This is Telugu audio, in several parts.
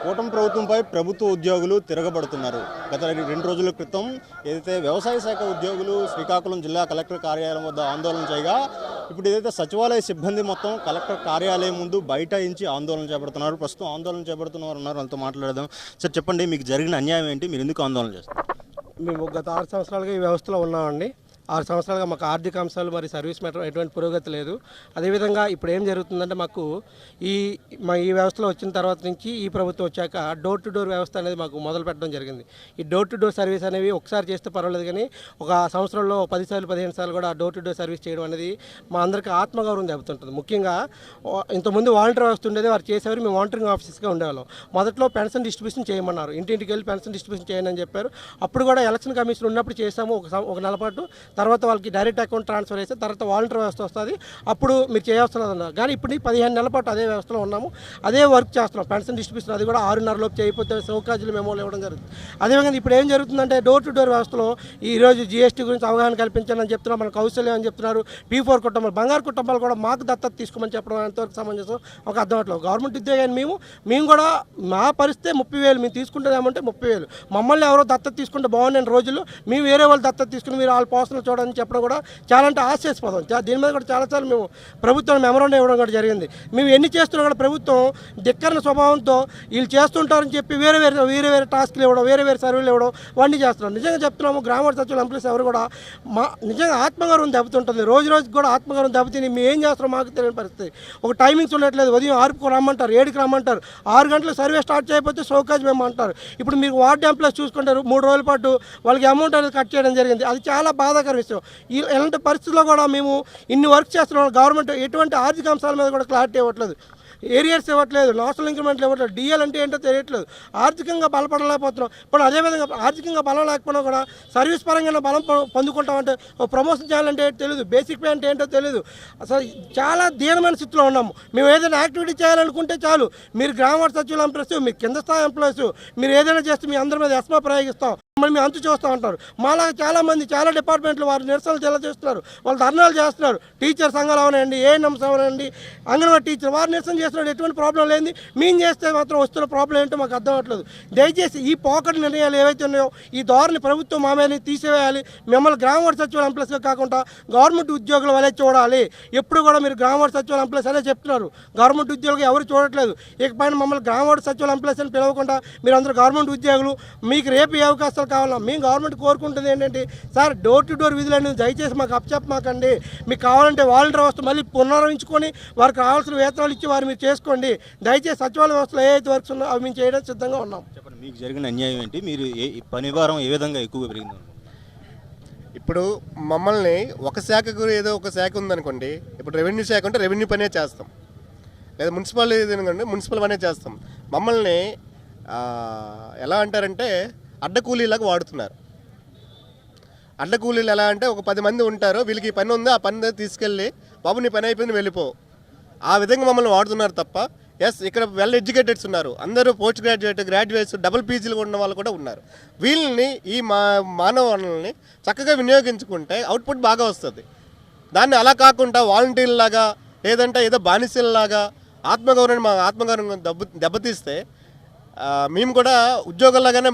కూటమి ప్రభుత్వంపై ప్రభుత్వ ఉద్యోగులు తిరగబడుతున్నారు. గత 2 రోజుల క్రితం ఏదైతే వ్యవసాయ శాఖ ఉద్యోగులు శ్రీకాకుళం జిల్లా కలెక్టర్ కార్యాలయం వద్ద ఆందోళన చేయగా, ఇప్పుడు ఏదైతే సచివాలయ సిబ్బంది మొత్తం కలెక్టర్ కార్యాలయం ముందు బైఠాయించి ఆందోళన చేపడుతున్నారు. ప్రస్తుతం ఆందోళన చేపడుతున్నారు అన్నారు. వాళ్ళతో మాట్లాడదాం. సార్ చెప్పండి, మీకు జరిగిన అన్యాయం ఏంటి? మీరు ఎందుకు ఆందోళన చేస్తారు? మేము గత 6 సంవత్సరాలుగా ఈ వ్యవస్థలో ఉన్నామండి. 6 సంవత్సరాలుగా మాకు ఆర్థిక అంశాలు మరి సర్వీస్ మ్యాటర్ ఎటువంటి పురోగతి లేదు. అదేవిధంగా ఇప్పుడు ఏం జరుగుతుందంటే మాకు ఈ వ్యవస్థలో వచ్చిన తర్వాత నుంచి ఈ ప్రభుత్వం వచ్చాక డోర్ టు డోర్ వ్యవస్థ అనేది మాకు మొదలు పెట్టడం జరిగింది. ఈ డోర్ టు డోర్ సర్వీస్ అనేవి ఒకసారి చేస్తే పర్వాలేదు, కానీ ఒక సంవత్సరంలో 10 సార్లు 15 సార్లు కూడా డోర్ టు డోర్ సర్వీస్ చేయడం అనేది మా అందరికీ ఆత్మగౌరవం దెబ్బతుంటుంది. ముఖ్యంగా ఇంతకుముందు వాలంటీర్ వ్యవస్థ ఉండేది, వారు చేసేవారు, మేము వాలంటీరింగ్ ఆఫీసర్స్గా ఉండేవాళ్ళం. మొదట్లో పెన్షన్ డిస్ట్రిబ్యూషన్ చేయమన్నారు, ఇంటింటికి వెళ్ళి పెన్షన్ డిస్ట్రిబ్యూషన్ చేయండి అని చెప్పారు. అప్పుడు కూడా ఎలక్షన్ కమిషన్ ఉన్నప్పుడు చేసాము ఒక నెల పాటు. తర్వాత వాళ్ళకి డైరెక్ట్ అకౌంట్ ట్రాన్స్ఫర్ చేస్తే తర్వాత వాలంటీర్ వ్యవస్థ వస్తుంది, అప్పుడు మీరు చేయవస్తున్నదన్నారు. కానీ ఇప్పుడు 15 నెలల పాటు అదే వ్యవస్థలో ఉన్నాము, అదే వర్క్ చేస్తున్నాం. పెన్షన్ డిస్ట్రిబ్యూషన్ అది కూడా 6:30 లోపు చేయకపోతే సౌకాజీలు మెమోలు ఇవ్వడం జరుగుతుంది. అదేవిధంగా ఇప్పుడు ఏం జరుగుతుందంటే డోర్ టు డోర్ వ్యవస్థలో ఈరోజు జీఎస్టీ గురించి అవగాహన కల్పించాలని చెప్తున్నారు, మన కౌశల్యం అని చెప్తున్నారు. P4 కుటుంబాలు, బంగారు కుటుంబాలు కూడా మాకు దత్తత తీసుకోమని చెప్పడం ఎంతవరకు సమంజసం ఒక అర్థమట్లేదు. గవర్నమెంట్ ఉద్యోగాన్ని మేము కూడా మా పరిస్థితి 30,000 మేము తీసుకుంటేదేమంటే 30,000. మమ్మల్ని ఎవరో దత్తత తీసుకుంటే బాగుండే రోజుల్లో మేము వేరే వాళ్ళు దత్తత తీసుకుని మీరు వాళ్ళ పోస్టులు చూడని చెప్పడం కూడా చాలా అంటే హాస్యాస్పదం. దీని మీద కూడా చాలాసార్లు మేము ప్రభుత్వం మెమరాండం ఇవ్వడం కూడా జరిగింది. మేము ఎన్ని చేస్తున్నా కూడా ప్రభుత్వం ధిక్కరణ స్వభావంతో వీళ్ళు చేస్తుంటారని చెప్పి వేరే వేరే టాస్క్లు ఇవ్వడం, వేరే సర్వేలు ఇవ్వడం ఇవన్నీ చేస్తున్నాం. నిజంగా చెప్తున్నాము, గ్రామ సచివాలయ ఎంప్లాయీస్ ఎవరు కూడా నిజంగా ఆత్మగౌరవం దెబ్బతుంటుంది. రోజు కూడా ఆత్మగౌరవం దెబ్బతిని మేము ఏం చేస్తున్నాం మాకు తెలియని పరిస్థితి. ఒక టైమింగ్స్ ఉండట్లేదు. ఉదయం 6కు రమ్మంటారు, 7కి రమ్మంటారు, 6 గంటలకు సర్వే స్టార్ట్ చేయకపోతే షోకాజ్ మేము అంటారు. ఇప్పుడు మీరు వార్డు ఎంప్లాయీస్ చూసుకుంటారు, 3 రోజుల పాటు వాళ్ళకి అమౌంట్ అనేది కట్ చేయడం జరిగింది. అది చాలా బాధాకర విషయం. ఇలాంటి పరిస్థితుల్లో కూడా మేము ఇన్ని వర్క్ చేస్తున్నాం. గవర్నమెంట్ ఎటువంటి ఆర్థిక అంశాల మీద కూడా క్లారిటీ ఇవ్వట్లేదు, ఏరియాస్ ఇవ్వట్లేదు, నేషనల్ ఇంక్రిమెంట్లు ఇవ్వట్లేదు, డిఎల్ అంటే ఏంటో తెలియట్లేదు, ఆర్థికంగా బలపడలేకపోతున్నాం. ఇప్పుడు అదేవిధంగా ఆర్థికంగా బలం లేకపోయినా కూడా సర్వీస్ పరంగా బలం పొందుకుంటామంటే ప్రమోషన్ చేయాలంటే తెలియదు, బేసిక్ పే అంటే ఏంటో తెలియదు. అసలు చాలా దీనమైన స్థితిలో ఉన్నాము. మేము ఏదైనా యాక్టివిటీ చేయాలనుకుంటే చాలు, మీరు గ్రామ వార్డు సచివాలయం ఎంప్లాయీస్, మీరు కింద స్థాయి ఎంప్లాయీస్, మీరు ఏదైనా చేస్తే మీ అందరి మీద ఎస్మా ప్రయోగిస్తాం, మళ్ళీ మేము అంతు చూస్తూ ఉంటారు. మాలాగా చాలామంది చాలా డిపార్ట్మెంట్లు వారు నిరసనలు చేస్తున్నారు, వాళ్ళు ధర్నాలు చేస్తున్నారు. టీచర్ సంఘాలు అవనండి, ఏఎన్ఎంస్ అవనండి, అంగన్వాడీ టీచర్ వారు నిరసన చేస్తున్నారు. ఎటువంటి ప్రాబ్లం లేని మేము చేస్తే మాత్రం వస్తున్న ప్రాబ్లం ఏంటో మాకు అర్థం అవ్వట్లేదు. దయచేసి ఈ పోకటి నిర్ణయాలు ఏవైతే ఉన్నాయో ఈ ధోరణి ప్రభుత్వం మా మీద తీసివేయాలి. మిమ్మల్ని గ్రామ వార్డు సచివాలయం ఎంప్లాయీస్గా కాకుండా గవర్నమెంట్ ఉద్యోగుల వలె చూడాలి. ఎప్పుడు కూడా మీరు గ్రామ వార్డు సచివాలయం ఎంప్లాయీస్ అనే చెప్తున్నారు, గవర్నమెంట్ ఉద్యోగులు ఎవరు చూడట్లేదు. ఇకపైన మమ్మల్ని గ్రామ వార్డు సచివాలయం ఎంప్లాయీస్ అని పిలవకుండా మీరు అందరూ గవర్నమెంట్ ఉద్యోగులు, మీకు రేపు ఏ అవకాశాలు కావాలా. మేము గవర్నమెంట్ కోరుకుంటుంది ఏంటంటే, సార్ డోర్ టు డోర్ విధులు అనేది దయచేసి మాకు అప్పచెప్పమాకండి. మీకు కావాలంటే వాలంటీర్ వ్యవస్థ మళ్ళీ పునరుద్ధరించుకొని వారికి కావాల్సిన వేతనాలు ఇచ్చి వారు మీరు చేసుకోండి. దయచేసి సచివాలయ వ్యవస్థలో ఏ వర్క్స్ ఉన్నాయో అవి మేము చేయడానికి సిద్ధంగా ఉన్నాం. చెప్పండి, మీకు జరిగిన అన్యాయం ఏంటి? మీరు పని భారం ఏ విధంగా ఎక్కువగా పెరిగింది? ఇప్పుడు మమ్మల్ని ఒక శాఖకు ఏదో ఒక శాఖ ఉందనుకోండి, ఇప్పుడు రెవెన్యూ శాఖ ఉంటే రెవెన్యూ పనే చేస్తాం, లేదా మున్సిపల్ అనుకోండి మున్సిపల్ పనే చేస్తాం. మమ్మల్ని ఎలా అంటారంటే అడ్డకూలీలాగా వాడుతున్నారు. అడ్డకూలీలు ఎలా అంటే, ఒక 10 మంది ఉంటారు, వీళ్ళకి ఈ పని ఉంది, ఆ పని తీసుకెళ్ళి బాబు నీ పని అయిపోయింది వెళ్ళిపో, ఆ విధంగా మమ్మల్ని వాడుతున్నారు తప్ప. ఇక్కడ వెల్ ఎడ్యుకేటెడ్స్ ఉన్నారు, అందరూ పోస్ట్ గ్రాడ్యుయేట్స్, డబుల్ పీజీలు ఉన్న వాళ్ళు కూడా ఉన్నారు. వీళ్ళని ఈ మానవ వనరుల్ని చక్కగా వినియోగించుకుంటే అవుట్పుట్ బాగా వస్తుంది. దాన్ని అలా కాకుండా వాలంటీర్లాగా లేదంటే ఏదో బానిసల్లాగా ఆత్మగౌరవం దెబ్బతీస్తే మేము కూడా ఉద్యోగాల్లాగానే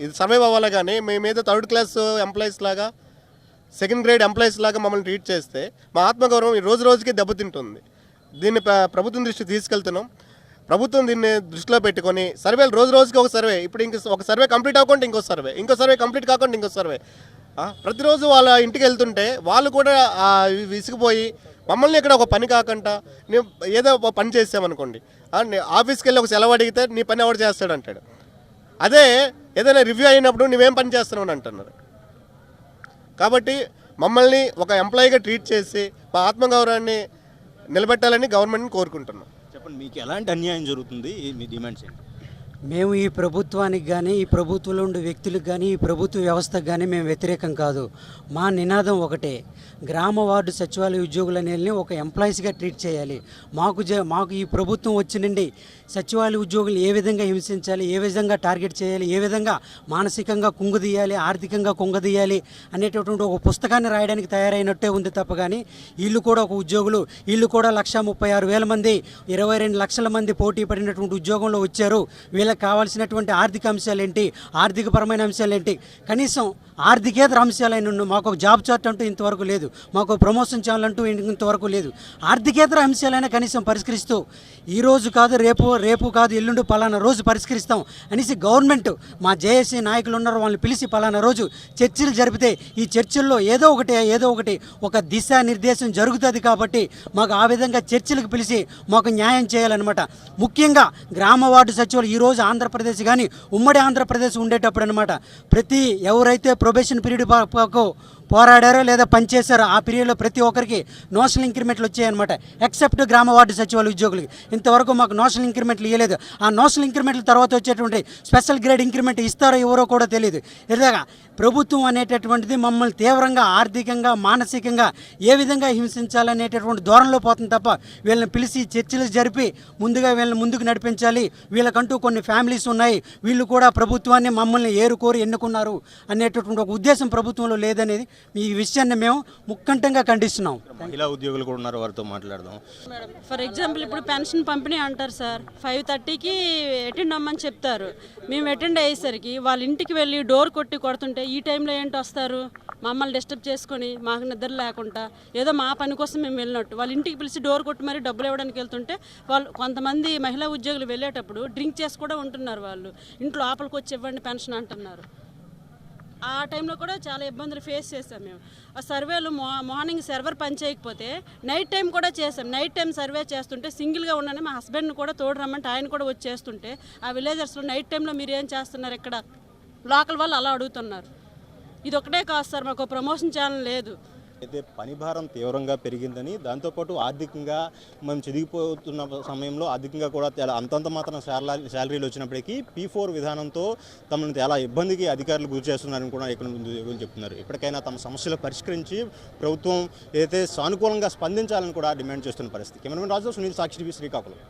ఇది సర్వైవ్ అవ్వాలి. కానీ మేమేదో 3rd క్లాస్ ఎంప్లాయీస్ లాగా, 2nd గ్రేడ్ ఎంప్లాయీస్ లాగా మమ్మల్ని ట్రీట్ చేస్తే మా ఆత్మగౌరవం రోజుకి దెబ్బతింటుంది. దీన్ని ప్రభుత్వం దృష్టికి తీసుకెళ్తున్నాం. ప్రభుత్వం దీన్ని దృష్టిలో పెట్టుకొని సర్వేలు రోజుకి ఒక సర్వే, ఇప్పుడు ఒక సర్వే కంప్లీట్ అవ్వకుండా ఇంకో సర్వే కంప్లీట్ కాకుండా ఇంకో సర్వే, ప్రతిరోజు వాళ్ళ ఇంటికి వెళ్తుంటే వాళ్ళు కూడా విసిగిపోయి మమ్మల్ని ఇక్కడ ఒక పని కాకుండా నేను ఏదో ఒక పని చేసామనుకోండి, ఆఫీస్కి వెళ్ళి ఒక సెలవు అడిగితే నీ పని ఎవరు చేస్తాడు అంటాడు. అదే ఏదైనా రివ్యూ అయినప్పుడు నువ్వేం పని చేస్తున్నావు అని అంటున్నారు. కాబట్టి మమ్మల్ని ఒక ఎంప్లాయీగా ట్రీట్ చేసి మా ఆత్మగౌరవాన్ని నిలబెట్టాలని గవర్నమెంట్ని కోరుకుంటున్నాం. చెప్పండి, మీకు ఎలాంటి అన్యాయం జరుగుతుంది? మీ డిమాండ్స్ ఏంటి? మేము ఈ ప్రభుత్వానికి కానీ, ఈ ప్రభుత్వంలో ఉండే వ్యక్తులకు కానీ, ఈ ప్రభుత్వ వ్యవస్థకు కానీ మేము వ్యతిరేకం కాదు. మా నినాదం ఒకటే, గ్రామ వార్డు సచివాలయ ఉద్యోగులు అనేవి ఒక ఎంప్లాయీస్గా ట్రీట్ చేయాలి. మాకు ఈ ప్రభుత్వం వచ్చి నుండి సచివాలయ ఉద్యోగులు ఏ విధంగా హింసించాలి, ఏ విధంగా టార్గెట్ చేయాలి, ఏ విధంగా మానసికంగా కుంగదీయాలి, ఆర్థికంగా కుంగదీయాలి అనేటటువంటి ఒక పుస్తకాన్ని రాయడానికి తయారైనట్టే ఉంది తప్ప కానీ వీళ్ళు కూడా ఒక ఉద్యోగులు, వీళ్ళు కూడా 1,36,000 మంది 22 లక్షల మంది పోటీ పడినటువంటి ఉద్యోగంలో వచ్చారు. వీళ్ళకి కావాల్సినటువంటి ఆర్థిక అంశాలు ఏంటి, ఆర్థికపరమైన అంశాలు ఏంటి, కనీసం ఆర్థికేతర అంశాలైన మాకు ఒక జాబ్ చార్ట్ అంటూ ఇంతవరకు లేదు, మాకు ప్రమోషన్ ఛానల్ అంటూ ఇంతవరకు లేదు. ఆర్థికేతర అంశాలైనా కనీసం పరిష్కరిస్తూ ఈరోజు కాదు రేపు కాదు ఎల్లుండి పలానా రోజు పరిష్కరిస్తాం అనేసి గవర్నమెంట్ మా జేఏసీ నాయకులు ఉన్నారు, వాళ్ళని పిలిచి పలానా రోజు చర్చలు జరిపితే ఈ చర్చల్లో ఏదో ఒకటి ఒక దిశానిర్దేశం జరుగుతుంది. కాబట్టి మాకు ఆ విధంగా చర్చలకు పిలిచి మాకు న్యాయం చేయాలన్నమాట. ముఖ్యంగా గ్రామ వార్డు సచివాలు ఈరోజు ఆంధ్రప్రదేశ్ కానీ ఉమ్మడి ఆంధ్రప్రదేశ్ ఉండేటప్పుడు అనమాట ప్రతి ఎవరైతే ప్రొబేషన్ పీరియడ్ పోరాడారో లేదా పనిచేశారో ఆ పీరియడ్లో ప్రతి ఒక్కరికి నోషనల్ ఇంక్రిమెంట్లు వచ్చాయన్నమాట. ఎక్సెప్ట్ గ్రామ వార్డు సచివాలయ ఉద్యోగులకి ఇంతవరకు మాకు నోషనల్ ఇంక్రిమెంట్లు ఇవ్వలేదు. ఆ నోషనల్ ఇంక్రిమెంట్ల తర్వాత వచ్చేటువంటి స్పెషల్ గ్రేడ్ ఇంక్రిమెంట్ ఇస్తారో ఎవరో కూడా తెలియదు. ఇలాగా ప్రభుత్వం అనేటటువంటిది మమ్మల్ని తీవ్రంగా ఆర్థికంగా మానసికంగా ఏ విధంగా హింసించాలనేటటువంటి ధోరణిలో పోతుంది తప్ప వీళ్ళని పిలిచి చర్చలు జరిపి ముందుగా వీళ్ళని ముందుకు నడిపించాలి, వీళ్ళకంటూ కొన్ని ఫ్యామిలీస్ ఉన్నాయి, వీళ్ళు కూడా ప్రభుత్వాన్ని మమ్మల్ని ఏరుకోరి ఎన్నుకున్నారు అనేటటువంటి ఒక ఉద్దేశం ప్రభుత్వంలో లేదనేది ఈ విషయాన్ని మేము ముక్కంఠంగా ఖండిస్తున్నాం. మహిళా ఉద్యోగులు కూడా ఉన్నారు, వారితో మాట్లాడదాం. ఫర్ ఎగ్జాంపుల్ ఇప్పుడు పెన్షన్ పంపిణీ అంటారు సార్, 5:30కి అటెండ్ అమ్మని చెప్తారు. మేము అటెండ్ అయ్యేసరికి వాళ్ళ ఇంటికి వెళ్ళి డోర్ కొడుతుంటే ఈ టైంలో ఏంటి వస్తారు, మమ్మల్ని డిస్టర్బ్ చేసుకొని మాకు నిద్ర లేకుండా ఏదో మా పని కోసం మేము వెళ్ళినట్టు వాళ్ళ ఇంటికి పిలిచి డోర్ కొట్టి మరి డబ్బులు ఇవ్వడానికి వెళ్తుంటే వాళ్ళు కొంతమంది మహిళా ఉద్యోగులు వెళ్ళేటప్పుడు డ్రింక్ చేసి కూడా ఉంటున్నారు. వాళ్ళు ఇంట్లో లోపలికి వచ్చి ఇవ్వండి పెన్షన్ అంటున్నారు. ఆ టైంలో కూడా చాలా ఇబ్బందులు ఫేస్ చేసాం మేము. ఆ సర్వేలు మార్నింగ్ సర్వర్ పని చేయకపోతే నైట్ టైం కూడా చేసాం. నైట్ టైం సర్వే చేస్తుంటే సింగిల్గా ఉన్నాను, మా హస్బెండ్ని కూడా తోడు రమ్మంటే ఆయన కూడా వచ్చి చేస్తుంటే ఆ విలేజర్స్లో నైట్ టైంలో మీరు ఏం చేస్తున్నారు ఇక్కడ లోకల్ వాళ్ళు అలా అడుగుతున్నారు. ఇది ఒకటే కాదు సార్, మాకు ప్రమోషన్ ఛానల్ లేదు. అయితే పని భారం తీవ్రంగా పెరిగిందని, దాంతోపాటు ఆర్థికంగా మేము చెదిగిపోతున్న సమయంలో ఆర్థికంగా కూడా అంతంత మాత్రం శాలరీలు వచ్చినప్పటికీ P4 విధానంతో తమను చాలా ఇబ్బందికి అధికారులు గురి చేస్తున్నారని కూడా ఇక్కడ ఉద్యోగులు చెప్తున్నారు. ఇప్పటికైనా తమ సమస్యలు పరిష్కరించి ప్రభుత్వం ఏదైతే సానుకూలంగా స్పందించాలని కూడా డిమాండ్ చేస్తున్న పరిస్థితి. కెమెరామెన్ రాజు, సునీల్, సాక్షి టీవీ, శ్రీకాకుళం.